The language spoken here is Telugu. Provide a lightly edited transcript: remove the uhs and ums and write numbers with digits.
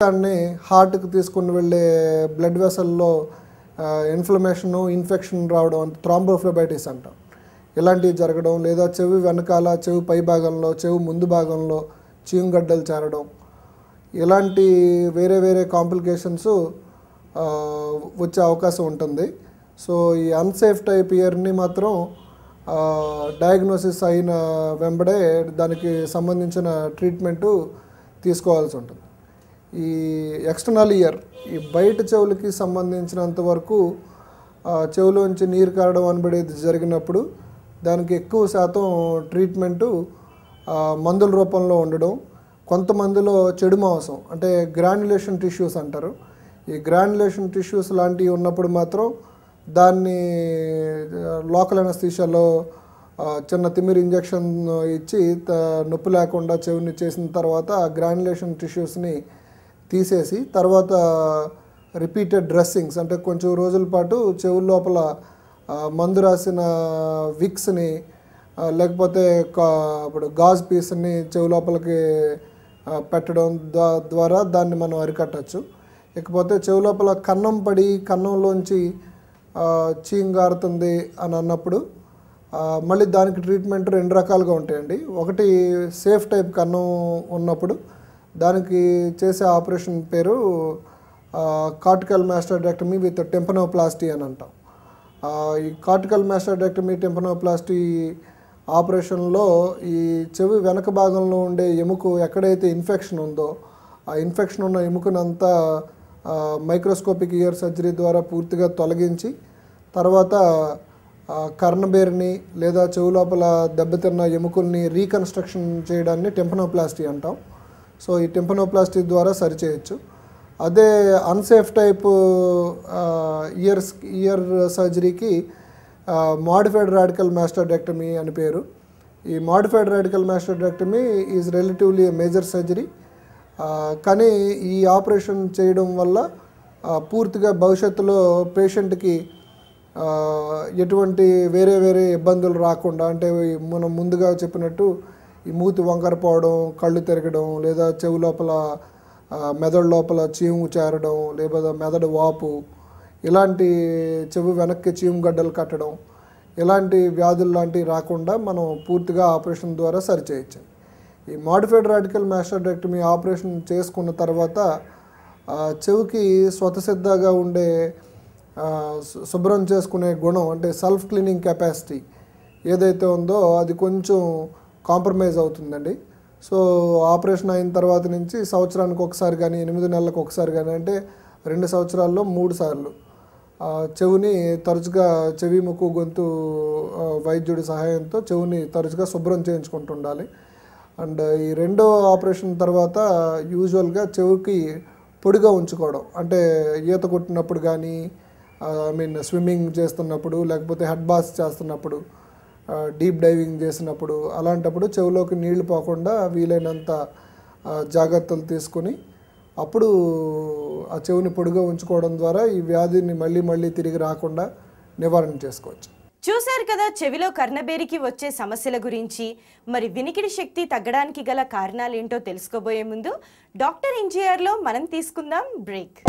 దాన్ని హార్ట్కి తీసుకుని వెళ్ళే బ్లడ్ వెసల్లో ఇన్ఫ్లమేషను ఇన్ఫెక్షన్ రావడం థ్రాంబోఫ్లెబైటిస్ అంటాం. ఇలాంటివి జరగడం, లేదా చెవి వెనకాల చెవి పై భాగంలో చెవి ముందు భాగంలో చీమగడ్డలు చేరడం, ఇలాంటి వేరే వేరే కాంప్లికేషన్స్ వచ్చే అవకాశం ఉంటుంది. సో ఈ అన్సేఫ్ టైప్ ఇయర్ని మాత్రం డయాగ్నోసిస్ అయిన వెంబడే దానికి సంబంధించిన ట్రీట్మెంటు తీసుకోవాల్సి ఉంటుంది. ఈ ఎక్స్టర్నల్ ఇయర్, ఈ బయట చెవులకి సంబంధించినంత వరకు చెవులోంచి నీరు కారడం అనబడేది జరిగినప్పుడు దానికి ఎక్కువ శాతం ట్రీట్మెంటు మందుల రూపంలో ఉండడం. కొంతమందిలో చెడు మాంసం అంటే గ్రాన్యులేషన్ టిష్యూస్ అంటారు. ఈ గ్రాన్యులేషన్ టిష్యూస్ లాంటివి ఉన్నప్పుడు మాత్రం దాన్ని లోకల్ అనస్థీషియాలో చిన్న తిమ్మిరి ఇంజెక్షన్ ఇచ్చి నొప్పి లేకుండా చెవిని చేసిన తర్వాత ఆ గ్రాన్యులేషన్ టిష్యూస్ని తీసేసి తర్వాత రిపీటెడ్ డ్రెస్సింగ్స్ అంటే కొంచెం రోజుల పాటు చెవుల లోపల మందు రాసిన విక్స్ని లేకపోతే ఇప్పుడు గాజ్ పీస్ని చెవి లోపలికి పెట్టడం ద్వారా దాన్ని మనం అరికట్టచ్చు. ఇకపోతే చెవి లోపల కన్నం పడి కన్నంలోంచి చీంగారుతుంది అని అన్నప్పుడు మళ్ళీ దానికి ట్రీట్మెంట్ రెండు రకాలుగా ఉంటాయండి. ఒకటి సేఫ్ టైప్ కన్నం ఉన్నప్పుడు దానికి చేసే ఆపరేషన్ పేరు కార్టికల్ మాస్టర్డెక్టమీ విత్ టెంపనోప్లాస్టీ అని అంటాం. ఈ కార్టికల్ మాస్టర్డెక్టమీ టెంపనోప్లాస్టీ ఆపరేషన్లో ఈ చెవి వెనక భాగంలో ఉండే ఎముక ఎక్కడైతే ఇన్ఫెక్షన్ ఉందో ఆ ఇన్ఫెక్షన్ ఉన్న ఎముకనంతా మైక్రోస్కోపిక్ ఇయర్ సర్జరీ ద్వారా పూర్తిగా తొలగించి తర్వాత కర్ణబేర్ని లేదా చెవి లోపల దెబ్బతిన్న ఎముకల్ని రీకన్స్ట్రక్షన్ చేయడాన్ని టెంపనోప్లాస్టీ అంటాం. సో ఈ టెంపనోప్లాస్టీ ద్వారా సరిచేయచ్చు. అదే అన్సేఫ్ టైప్ ఇయర్ సర్జరీకి మోడిఫైడ్ రాడికల్ మాస్టర్డెక్టమీ అని పేరు. ఈ modified radical mastoidectomy is relatively major surgery. కానీ ఈ ఆపరేషన్ చేయడం వల్ల పూర్తిగా భవిష్యత్తులో పేషెంట్కి ఎటువంటి వేరే వేరే ఇబ్బందులు రాకుండా, అంటే మనం ముందుగా చెప్పినట్టు ఈ మూతి వంకర పోవడం, కళ్ళు తిరగడం, లేదా చెవి లోపల మెదడు లోపల చీము చేరడం, లేదా మెదడు వాపు, ఇలాంటి చెవి వెనక్కి చీము గడ్డలు కట్టడం, ఇలాంటి వ్యాధులు లాంటివి రాకుండా మనం పూర్తిగా ఆపరేషన్ ద్వారా సరిచేయచ్చు. ఈ మోడిఫైడ్ రాడికల్ మాస్టర్డెక్టమీ ఆపరేషన్ చేసుకున్న తర్వాత చెవికి స్వతసిద్ధంగా ఉండే శుభ్రం చేసుకునే గుణం అంటే సెల్ఫ్ క్లీనింగ్ కెపాసిటీ ఏదైతే ఉందో అది కొంచెం కాంప్రమైజ్ అవుతుందండి. సో ఆపరేషన్ అయిన తర్వాత నుంచి సంవత్సరానికి ఒకసారి కానీ 8 నెలలకు ఒకసారి కానీ అంటే 2 సంవత్సరాల్లో 3 సార్లు చెవిని తరచుగా చెవి ముక్కు గొంతు వైద్యుడి సహాయంతో చెవిని తరచుగా శుభ్రం చేయించుకుంటుండాలి. అండ్ ఈ రెండో ఆపరేషన్ తర్వాత యూజువల్గా చెవికి పొడిగా ఉంచుకోవడం, అంటే ఈత కొట్టినప్పుడు కానీ స్విమ్మింగ్ చేస్తున్నప్పుడు లేకపోతే హెడ్ బాత్ చేస్తున్నప్పుడు డీప్ డైవింగ్ చేసినప్పుడు అలాంటప్పుడు చెవిలోకి నీళ్లు పోకుండా వీలైనంత జాగ్రత్తలు తీసుకొని అప్పుడు ఆ చెవిని పొడిగా ఉంచుకోవడం ద్వారా ఈ వ్యాధిని మళ్ళీ తిరిగి రాకుండా నివారణ చేసుకోవచ్చు. చూశారు కదా చెవిలో కర్ణబేరికి వచ్చే సమస్యల గురించి. మరి వినికిడి శక్తి తగ్గడానికి గల కారణాలు ఏంటో తెలుసుకోబోయే ముందు డాక్టర్ ఎన్జీఆర్లో మనం తీసుకుందాం బ్రేక్.